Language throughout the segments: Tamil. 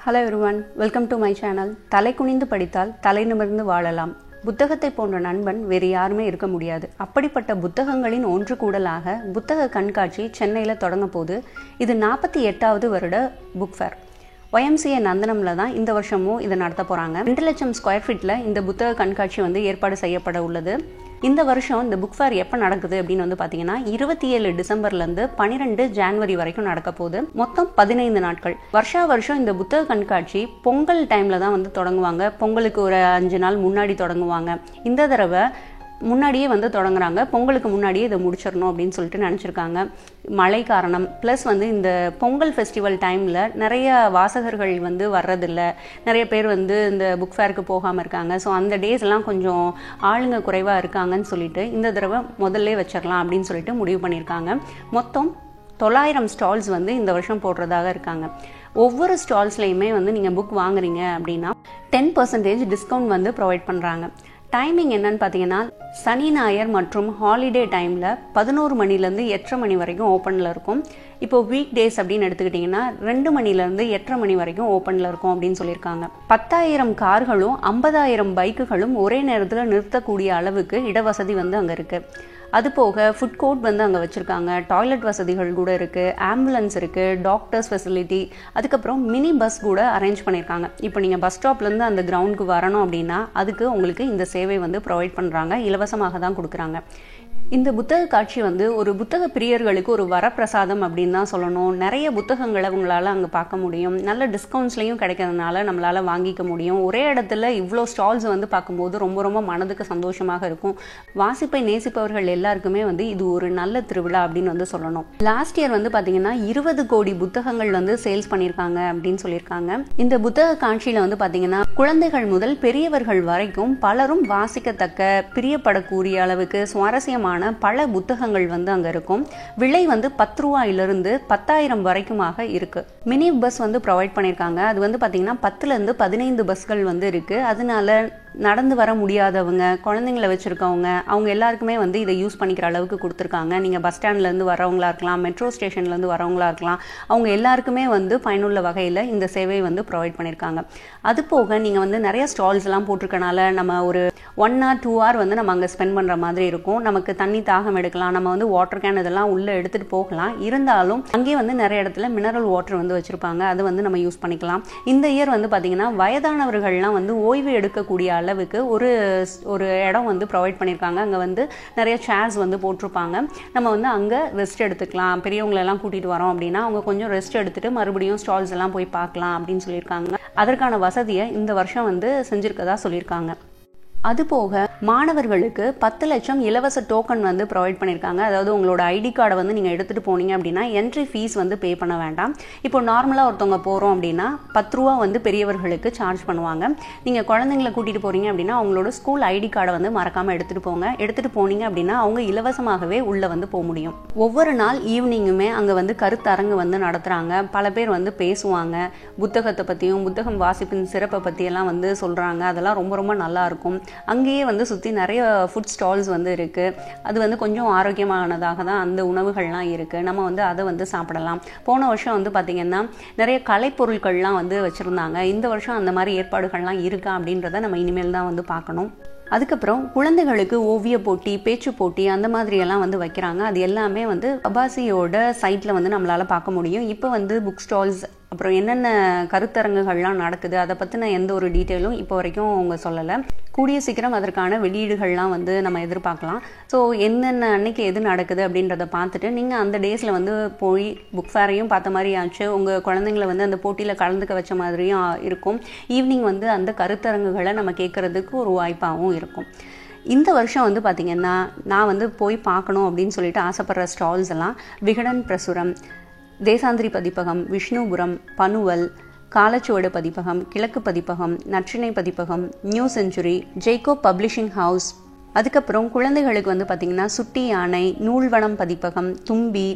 Hello everyone, welcome to my channel. தலை குனிந்து படித்தால் தலை நிமிர்ந்து வாழலாம். புத்தகத்தை போன்ற நண்பன் வேறு யாருமே இருக்க முடியாது. அப்படிப்பட்ட புத்தகங்களின் ஒன்று கூடலாக புத்தக கண்காட்சி சென்னையில் தொடங்க போது இது 48வது வருட புக் ஃபேர். YMCA நந்தனம்ல தான் இந்த வருஷமும் இதை நடத்த போகிறாங்க. 2 லட்சம் ஸ்கொயர் ஃபீட்டில் இந்த புத்தக கண்காட்சி ஏற்பாடு செய்யப்பட உள்ளது. இந்த வருஷம் இந்த புக் ஃபேர் எப்போ நடக்குது அப்படின்னு பார்த்தீங்கன்னா 27 டிசம்பர்லேருந்து 12 ஜனவரி வரைக்கும் நடக்க போகுது. மொத்தம் 15 நாட்கள். வருஷம் இந்த புத்தக கண்காட்சி பொங்கல் டைமில் தான் தொடங்குவாங்க. பொங்கலுக்கு ஒரு 5 நாள் முன்னாடி தொடங்குவாங்க. இந்த தடவை முன்னாடியே தொடங்குறாங்க. பொங்கலுக்கு முன்னாடியே இதை முடிச்சிடணும் அப்படின்னு சொல்லிட்டு நினச்சிருக்காங்க. மழை காரணம் ப்ளஸ் இந்த பொங்கல் ஃபெஸ்டிவல் டைமில் நிறைய வாசகர்கள் வர்றதில்லை. நிறைய பேர் இந்த புக் ஃபேருக்கு போகாமல் இருக்காங்க. ஸோ அந்த டேஸ்லாம் கொஞ்சம் ஆளுங்க குறைவாக இருக்காங்கன்னு சொல்லிட்டு இந்த தடவை முதல்ல வச்சிடலாம் அப்படின்னு சொல்லிட்டு முடிவு பண்ணியிருக்காங்க. மொத்தம் 900 ஸ்டால்ஸ் இந்த வருஷம் போடுறதாக இருக்காங்க. ஒவ்வொரு ஸ்டால்ஸ்லையுமே நீங்கள் புக் வாங்குறீங்க அப்படின்னா 10% டிஸ்கவுண்ட் ப்ரொவைட் பண்ணுறாங்க. டைமிங் என்னன்னு பார்த்தீங்கன்னா சனி ஞாயிறு மற்றும் ஹாலிடே டைமில் 11 மணிலேருந்து 8:30 மணி வரைக்கும் ஓப்பனில் இருக்கும். இப்போ வீக் டேஸ் அப்படின்னு எடுத்துக்கிட்டிங்கன்னா 2 மணிலேருந்து 8:30 மணி வரைக்கும் ஓப்பனில் இருக்கும் அப்படின்னு சொல்லியிருக்காங்க. 10,000 கார்களும் 50,000 பைக்குகளும் ஒரே நேரத்தில் நிறுத்தக்கூடிய அளவுக்கு இடவசதி அங்கே இருக்குது. அது போக ஃபுட் கோர்ட் அங்கே வச்சுருக்காங்க. டாய்லெட் வசதிகள் கூட இருக்குது. ஆம்புலன்ஸ் இருக்குது. டாக்டர்ஸ் ஃபெசிலிட்டி, அதுக்கப்புறம் மினி பஸ் கூட அரேஞ்ச் பண்ணியிருக்காங்க. இப்போ நீங்கள் பஸ் ஸ்டாப்லேருந்து அந்த கிரவுண்டுக்கு வரணும் அப்படின்னா அதுக்கு உங்களுக்கு இந்த சேவை ப்ரொவைட் பண்ணுறாங்க. இலவசமாக தான் கொடுக்குறாங்க. இந்த புத்தக காட்சி ஒரு புத்தக பிரியர்களுக்கு ஒரு வரப்பிரசாதம் அப்படின்னு தான் சொல்லணும். நிறைய புத்தகங்களை உங்களால் அங்கே பார்க்க முடியும். நல்ல டிஸ்கவுண்ட்ஸ்லையும் கிடைக்கிறதுனால நம்மளால் வாங்கிக்க முடியும். ஒரே இடத்துல இவ்வளோ ஸ்டால்ஸ் பார்க்கும்போது ரொம்ப ரொம்ப மனதுக்கு சந்தோஷமாக இருக்கும். வாசிப்பை நேசிப்பவர்கள் எல்லாருக்குமே இது ஒரு நல்ல திருவிழா அப்படின்னு சொல்லணும். லாஸ்ட் இயர் பார்த்தீங்கன்னா 20 கோடி புத்தகங்கள் சேல்ஸ் பண்ணியிருக்காங்க அப்படின்னு சொல்லியிருக்காங்க. இந்த புத்தக காட்சியில் பார்த்தீங்கன்னா குழந்தைகள் முதல் பெரியவர்கள் வரைக்கும் பலரும் வாசிக்கத்தக்க பிரியப்படக்கூடிய அளவுக்கு சுவாரஸ்யமான பல புத்தகங்கள் அங்க இருக்கும். விலை 10 ரூபாயிலிருந்து 10,000 வரைக்குமாக இருக்கு. மினி பஸ் ப்ரொவைட் பண்ணியிருக்காங்க. அது பார்த்தீங்கன்னா 10லேருந்து 15 பஸ்கள் இருக்கு. அதனால நடந்து வர முடியாதவங்க, குழந்தைங்களை வச்சுருக்கவங்க, அவங்க எல்லாருக்குமே இதை யூஸ் பண்ணிக்கிற அளவுக்கு கொடுத்துருக்காங்க. நீங்கள் பஸ் ஸ்டாண்ட்லேருந்து வரவங்களா இருக்கலாம், மெட்ரோ ஸ்டேஷன்லேருந்து வரவங்களா இருக்கலாம், அவங்க எல்லாருக்குமே பயனுள்ள வகையில் இந்த சேவை ப்ரொவைட் பண்ணியிருக்காங்க. அது போக நீங்கள் நிறைய ஸ்டால்ஸ்லாம் போட்டிருக்கனால நம்ம ஒரு 1 or 2 hour நம்ம அங்கே ஸ்பெண்ட் பண்ணுற மாதிரி இருக்கும். நமக்கு தண்ணி தாகம் எடுக்கலாம், நம்ம வாட்டர் கேன் இதெல்லாம் உள்ளே எடுத்துகிட்டு போகலாம். இருந்தாலும் அங்கேயே நிறைய இடத்துல மினரல் வாட்டர் வச்சுருப்பாங்க. அது நம்ம யூஸ் பண்ணிக்கலாம். இந்த இயர் பார்த்தீங்கன்னா வயதானவர்கள்லாம் ஓய்வு எடுக்கக்கூடிய அளவுக்கு ஒரு இடம் ப்ரொவைட் பண்ணியிருக்காங்க. அங்கே நிறைய சேர்ஸ் போட்டிருப்பாங்க. நம்ம அங்கே ரெஸ்ட் எடுத்துக்கலாம். பெரியவங்களெல்லாம் கூட்டிகிட்டு வரோம் அப்படின்னா அவங்க கொஞ்சம் ரெஸ்ட் எடுத்துட்டு மறுபடியும் ஸ்டால்ஸ் எல்லாம் போய் பார்க்கலாம் அப்படின்னு சொல்லியிருக்காங்க. அதற்கான வசதியை இந்த வருஷம் செஞ்சிருக்கதா சொல்லியிருக்காங்க. அது போக மாணவர்களுக்கு 10 லட்சம் இலவச டோக்கன் ப்ரொவைட் பண்ணியிருக்காங்க. அதாவது உங்களோட ஐடி கார்டை நீங்கள் எடுத்துகிட்டு போனீங்க அப்படின்னா என்ட்ரி ஃபீஸ் பே பண்ண வேண்டாம். இப்போ நார்மலாக ஒருத்தவங்க போகிறோம் அப்படின்னா 10 ரூபா பெரியவர்களுக்கு சார்ஜ் பண்ணுவாங்க. நீங்கள் குழந்தைங்களை கூட்டிகிட்டு போகிறீங்க அப்படின்னா அவங்களோட ஸ்கூல் ஐடி கார்டை மறக்காமல் எடுத்துகிட்டு போங்க. எடுத்துகிட்டு போனீங்க அப்படின்னா அவங்க இலவசமாகவே உள்ளே போக முடியும். ஒவ்வொரு நாள் ஈவினிங்குமே அங்கே கருத்தரங்கு நடத்துகிறாங்க. பல பேர் பேசுவாங்க. புத்தகத்தை பற்றியும் புத்தகம் வாசிப்பின் சிறப்பை பற்றியெல்லாம் சொல்கிறாங்க. அதெல்லாம் ரொம்ப ரொம்ப நல்லாயிருக்கும். அங்கேயே சுற்றி நிறைய ஃபுட் ஸ்டால்ஸ் இருக்குது. அது கொஞ்சம் ஆரோக்கியமானதாக தான் அந்த உணவுகள்லாம் இருக்குது. நம்ம அதை சாப்பிடலாம். போன வருஷம் பார்த்திங்கன்னா நிறைய கலைப்பொருட்கள்லாம் வச்சுருந்தாங்க. இந்த வருஷம் அந்த மாதிரி ஏற்பாடுகள்லாம் இருக்கா அப்படின்றத நம்ம இனிமேல் தான் பார்க்கணும். அதுக்கப்புறம் குழந்தைகளுக்கு ஓவிய போட்டி, பேச்சு போட்டி அந்த மாதிரியெல்லாம் வைக்கிறாங்க. அது எல்லாமே அபாசியோட சைட்டில் நம்மளால் பார்க்க முடியும். இப்போ புக் ஸ்டால்ஸ் அப்புறம் என்னென்ன கருத்தரங்குகள்லாம் நடக்குது அதை பற்றின எந்த ஒரு டீட்டெயிலும் இப்போ வரைக்கும் அவங்க சொல்லலை. கூடிய சீக்கிரம் அதற்கான வெளியீடுகள்லாம் நம்ம எதிர்பார்க்கலாம். ஸோ என்னென்ன அன்னைக்கு எது நடக்குது அப்படின்றத பார்த்துட்டு நீங்கள் அந்த டேஸில் போய் புக் ஃபேரையும் பார்த்த மாதிரி ஆச்சு. உங்கள் குழந்தைங்களை அந்த போட்டியில் கலந்துக்க வச்ச மாதிரியும் இருக்கும். ஈவினிங் அந்த கருத்தரங்குகளை நம்ம கேட்குறதுக்கு ஒரு வாய்ப்பாகவும் இருக்கும். இந்த வருஷம் பார்த்திங்கன்னா நான் போய் பார்க்கணும் அப்படின்னு சொல்லிட்டு ஆசைப்படுற ஸ்டால்ஸ் எல்லாம் விகடன் பிரசுரம், தேசாந்திரி பதிப்பகம், விஷ்ணுபுரம், பனுவல், காலச்சுவடு பதிப்பகம், கிழக்கு பதிப்பகம், நற்றினை பதிப்பகம், நியூ செஞ்சுரி, ஜெய்கோப் பப்ளிஷிங் ஹவுஸ், அதுக்கப்புறம் குழந்தைகளுக்கு பார்த்திங்கன்னா சுட்டி யானை, நூல்வனம் பதிப்பகம், தும்பி,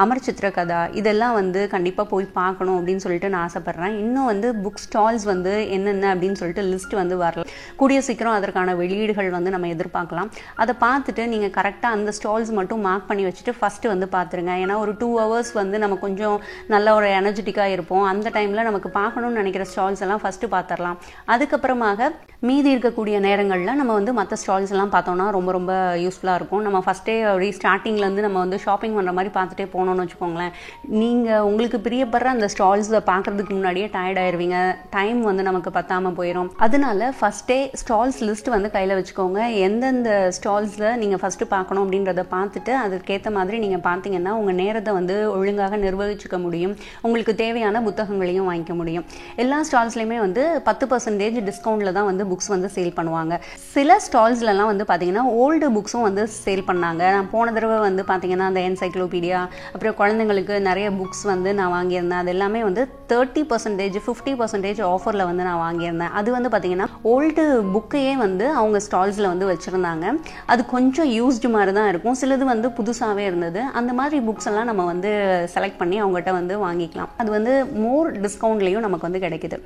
அமர் சித்திர கதா இதெல்லாம் வந்து கண்டிப்பாக போய் பார்க்கணும் அப்படின்னு சொல்லிட்டு நான் ஆசைப்பட்றேன். இன்னும் வந்து புக் ஸ்டால்ஸ் வந்து என்னென்ன அப்படின்னு சொல்லிட்டு லிஸ்ட் வந்து வரல. கூடிய சீக்கிரம் அதற்கான வெளியீடுகள் வந்து நம்ம எதிர்பார்க்கலாம். அதை பார்த்துட்டு நீங்கள் கரெக்டாக அந்த ஸ்டால்ஸ் மட்டும் மார்க் பண்ணி வச்சுட்டு ஃபஸ்ட்டு வந்து பார்த்துருங்க. ஏன்னா ஒரு 2 hours வந்து நம்ம கொஞ்சம் நல்ல ஒரு எனர்ஜெட்டிக்காக இருப்போம். அந்த டைமில் நமக்கு பார்க்கணும்னு நினைக்கிற ஸ்டால்ஸ் எல்லாம் ஃபஸ்ட்டு பார்த்துடலாம். அதுக்கப்புறமாக மீதி இருக்கக்கூடிய நேரங்களில் நம்ம வந்து மற்ற ஸ்டால்ஸ் எல்லாம் பார்த்தோம்னா ரொம்ப ரொம்ப யூஸ்ஃபுல்லாக இருக்கும். நம்ம ஃபஸ்ட்டே அப்படி ஸ்டார்டிங்லேருந்து நம்ம வந்து ஷாப்பிங் பண்ணுற மாதிரி பார்த்துட்டே போனோம்னு வச்சுக்கோங்களேன், நீங்கள் உங்களுக்கு பிரியப்படுற அந்த ஸ்டால்ஸை பார்க்குறதுக்கு முன்னாடியே டயர்ட் ஆயிடுவீங்க. டைம் வந்து நமக்கு பத்தாமல் போயிடும். அதனால ஃபஸ்ட்டே ஸ்டால்ஸ் லிஸ்ட் வந்து கையில் வச்சுக்கோங்க. எந்தெந்த ஸ்டால்ஸில் நீங்கள் ஃபஸ்ட்டு பார்க்கணும் அப்படின்றத பார்த்துட்டு அதுக்கேற்ற மாதிரி நீங்கள் பார்த்தீங்கன்னா உங்கள் நேரத்தை வந்து ஒழுங்காக நிர்வகிச்சுக்க முடியும். உங்களுக்கு தேவையான புத்தகங்களையும் வாங்கிக்க முடியும். எல்லா ஸ்டால்ஸ்லையுமே வந்து 10% டிஸ்கவுண்ட்டில் தான் வந்து புக்ஸ் வந்து சேல் பண்ணுவாங்க. சில ஸ்டால்ஸ்லாம் வந்து பார்த்தீங்கன்னா ஓல்டு புக்ஸும் வந்து சேல் பண்ணாங்க. நான் போன தடவை வந்து பார்த்தீங்கன்னா அந்த என்சைக்ளோபீடியா அப்புறம் குழந்தைங்களுக்கு நிறைய புக்ஸ் வந்து நான் வாங்கியிருந்தேன். அது எல்லாமே வந்து 30% 50% ஆஃபரில் வந்து நான் வாங்கியிருந்தேன். அது வந்து பார்த்தீங்கன்னா ஓல்டு புக்கையே வந்து அவங்க ஸ்டால்ஸில் வந்து வச்சுருந்தாங்க. அது கொஞ்சம் யூஸ்டு மாதிரி தான் இருக்கும். சிலது வந்து புதுசாகவே இருந்தது. அந்த மாதிரி புக்ஸ் எல்லாம் நம்ம வந்து செலக்ட் பண்ணி அவங்ககிட்ட வந்து வாங்கிக்கலாம். அது வந்து மோர் டிஸ்கவுண்ட்லேயும் நமக்கு வந்து கிடைக்குது.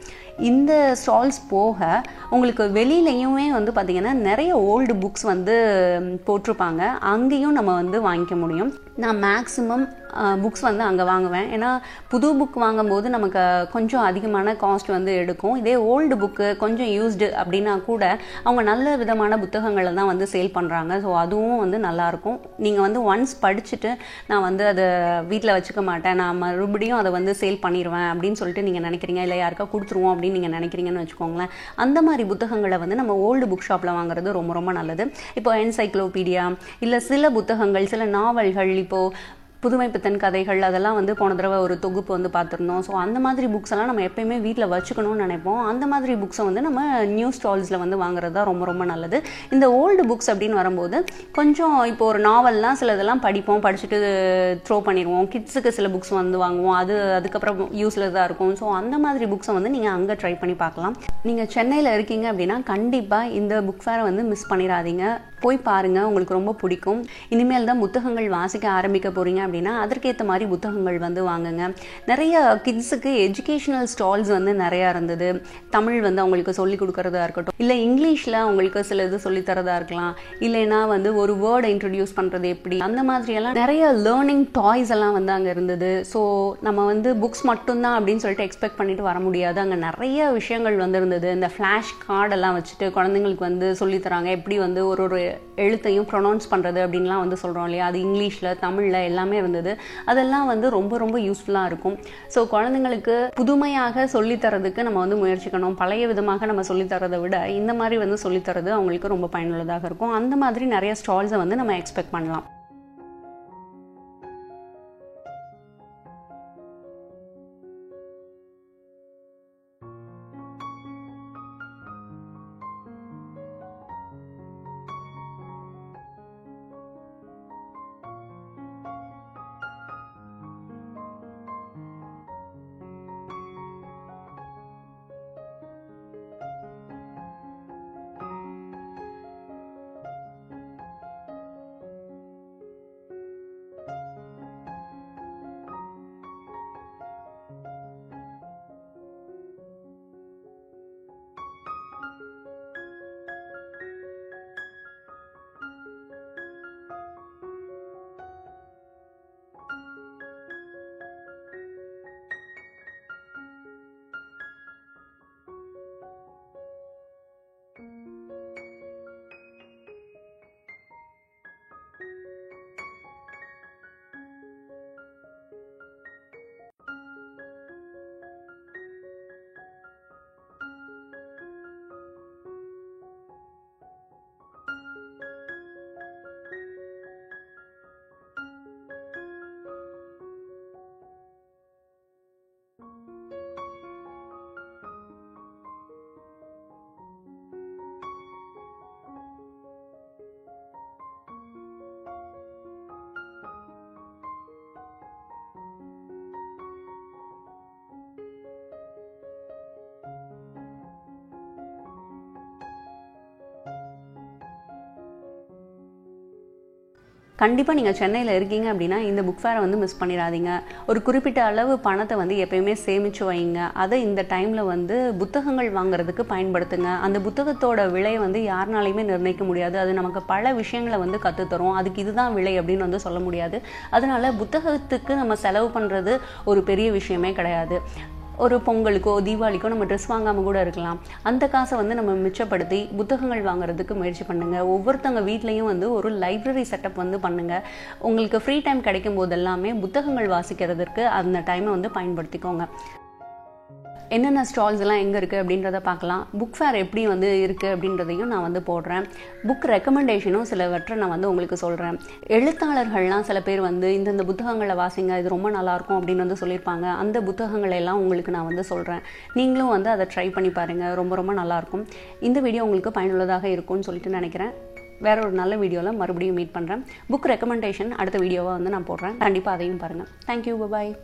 இந்த ஸ்டால்ஸ் போக உங்களுக்கு வெளியிலையுமே வந்து பார்த்தீங்கன்னா நிறைய ஓல்டு புக்ஸ் வந்து போட்டிருப்பாங்க. அங்கேயும் நம்ம வந்து வாங்கிக்க முடியும். நான் மேக்ஸிமம் புக்ஸ் வந்து அங்கே வாங்குவேன். ஏன்னா புது புக் வாங்கும்போது நமக்கு கொஞ்சம் அதிகமான காஸ்ட் வந்து எடுக்கும். இதே ஓல்டு புக்கு கொஞ்சம் யூஸ்டு அப்படின்னா கூட அவங்க நல்ல விதமான புத்தகங்களை தான் வந்து சேல் பண்ணுறாங்க. ஸோ அதுவும் வந்து நல்லாயிருக்கும். நீங்கள் வந்து ஒன்ஸ் படிச்சுட்டு நான் வந்து அதை வீட்டில் வச்சுக்க மாட்டேன், நான் மறுபடியும் அதை வந்து சேல் பண்ணிடுவேன் அப்படின்னு சொல்லிட்டு நீங்கள் நினைக்கிறீங்க, இல்லை யாருக்கா கொடுத்துருவோம் அப்படின்னு நீங்கள் நினைக்கிறீங்கன்னு வச்சுக்கோங்களேன். அந்த மாதிரி புத்தகங்களை வந்து நம்ம ஓல்டு புக் ஷாப்பில் வாங்குறது ரொம்ப ரொம்ப நல்லது. இப்போ என்சைக்ளோபீடியா இல்லை சில புத்தகங்கள், சில நாவல்கள், இப்போது புதுமை பித்தன் கதைகள் அதெல்லாம் வந்து போன தடவை ஒரு தொகுப்பு வந்து பார்த்துருந்தோம். ஸோ அந்த மாதிரி புக்ஸ் எல்லாம் நம்ம எப்பயுமே வீட்டில் வச்சுக்கணும்னு நினைப்போம். அந்த மாதிரி புக்ஸை வந்து நம்ம நியூ ஸ்டால்ஸில் வந்து வாங்குறது தான் ரொம்ப ரொம்ப நல்லது. இந்த ஓல்டு புக்ஸ் அப்படின்னு வரும்போது கொஞ்சம் இப்போ ஒரு நாவல்லாம் சில இதெல்லாம் படிப்போம், படிச்சுட்டு த்ரோ பண்ணிடுவோம். கிட்ஸுக்கு சில புக்ஸ் வந்து வாங்குவோம், அதுக்கப்புறம் யூஸ்லெஸ்ஸாக இருக்கும். ஸோ அந்த மாதிரி புக்ஸை வந்து நீங்கள் அங்கே ட்ரை பண்ணி பார்க்கலாம். நீங்கள் சென்னையில் இருக்கீங்க அப்படின்னா கண்டிப்பாக இந்த புக் ஃபேரை வந்து மிஸ் பண்ணிடாதீங்க. போய் பாருங்கள், உங்களுக்கு ரொம்ப பிடிக்கும். இனிமேல் தான் புத்தகங்கள் வாசிக்க ஆரம்பிக்க போகிறீங்க அப்படின்னா அதற்கேற்ற மாதிரி புத்தகங்கள் வந்து வாங்குங்க. நிறைய கிட்ஸுக்கு எஜுகேஷனல் ஸ்டால்ஸ் வந்து நிறையா இருந்தது. தமிழ் வந்து அவங்களுக்கு சொல்லிக் கொடுக்கறதா இருக்கட்டும், இல்லை இங்கிலீஷில் அவங்களுக்கு சில இது சொல்லித்தரதா இருக்கலாம், இல்லைன்னா வந்து ஒரு வேர்டை இன்ட்ரடியூஸ் பண்ணுறது எப்படி, அந்த மாதிரியெல்லாம் நிறைய லேர்னிங் டாய்ஸ் எல்லாம் வந்து அங்கே இருந்தது. ஸோ நம்ம வந்து புக்ஸ் மட்டும்தான் அப்படின்னு சொல்லிட்டு எக்ஸ்பெக்ட் பண்ணிட்டு வர முடியாது. அங்கே நிறைய விஷயங்கள் வந்து இருந்தது. இந்த ஃப்ளாஷ் கார்டெல்லாம் வச்சுட்டு குழந்தைங்களுக்கு வந்து சொல்லித்தராங்க, எப்படி வந்து ஒரு எழுத்தையும் ப்ரொனவுன்ஸ் பண்ணுறது அப்படின்லாம் வந்து சொல்கிறோம் இல்லையா, அது இங்கிலீஷில் தமிழில் எல்லாமே இருந்தது. அதெல்லாம் வந்து ரொம்ப ரொம்ப யூஸ்ஃபுல்லாக இருக்கும். ஸோ குழந்தைங்களுக்கு புதுமையாக சொல்லித்தரதுக்கு நம்ம வந்து முயற்சிக்கணும். பழைய விதமாக நம்ம சொல்லித்தரதை விட இந்த மாதிரி வந்து சொல்லித்தரது அவங்களுக்கு ரொம்ப பயனுள்ளதாக இருக்கும். அந்த மாதிரி நிறைய ஸ்டால்ஸை வந்து நம்ம எக்ஸ்பெக்ட் பண்ணலாம். கண்டிப்பாக நீங்கள் சென்னையில் இருக்கீங்க அப்படின்னா இந்த புக் ஃபேரை வந்து மிஸ் பண்ணிடாதீங்க. ஒரு குறிப்பிட்ட அளவு பணத்தை வந்து எப்பயுமே சேமித்து வைங்க. அதை இந்த டைமில் வந்து புத்தகங்கள் வாங்குறதுக்கு பயன்படுத்துங்க. அந்த புத்தகத்தோட விலை வந்து யாருனாலையுமே நிர்ணயிக்க முடியாது. அது நமக்கு பல விஷயங்களை வந்து கற்றுத்தரும். அதுக்கு இதுதான் விலை அப்படின்னு வந்து சொல்ல முடியாது. அதனால புத்தகத்துக்கு நம்ம செலவு பண்ணுறது ஒரு பெரிய விஷயமே கிடையாது. ஒரு பொங்கலுக்கோ தீபாவளிக்கோ நம்ம ட்ரெஸ் வாங்காமல் கூட இருக்கலாம். அந்த காசை வந்து நம்ம மிச்சப்படுத்தி புத்தகங்கள் வாங்குறதுக்கு முயற்சி பண்ணுங்கள். ஒவ்வொருத்தவங்க வீட்லேயும் வந்து ஒரு லைப்ரரி செட்டப் வந்து பண்ணுங்கள். உங்களுக்கு ஃப்ரீ டைம் கிடைக்கும் போது எல்லாமே புத்தகங்கள் வாசிக்கிறதுக்கு அந்த டைமை வந்து பயன்படுத்திக்கோங்க. என்னென்ன ஸ்டால்ஸ் எல்லாம் எங்கே இருக்குது அப்படின்றத பார்க்கலாம். புக் ஃபேர் எப்படி வந்து இருக்குது அப்படின்றதையும் நான் வந்து போடுறேன். புக் ரெக்கமெண்டேஷனும் சிலவற்றை நான் வந்து உங்களுக்கு சொல்கிறேன். எழுத்தாளர்கள்லாம் சில பேர் வந்து இந்தந்த புத்தகங்களை வாசிங்க, இது ரொம்ப நல்லாயிருக்கும் அப்படின்னு வந்து சொல்லியிருப்பாங்க. அந்த புத்தகங்களை எல்லாம் உங்களுக்கு நான் வந்து சொல்கிறேன். நீங்களும் வந்து அதை ட்ரை பண்ணி பாருங்கள். ரொம்ப ரொம்ப நல்லாயிருக்கும். இந்த வீடியோ உங்களுக்கு பயனுள்ளதாக இருக்கும்னு சொல்லிட்டு நினைக்கிறேன். வேற ஒரு நல்ல வீடியோவில் மறுபடியும் மீட் பண்ணுறேன். புக் ரெக்கமெண்டேஷன் அடுத்த வீடியோவாக வந்து நான் போடுறேன். கண்டிப்பாக அதையும் பாருங்கள். தேங்க்யூ, பாய்.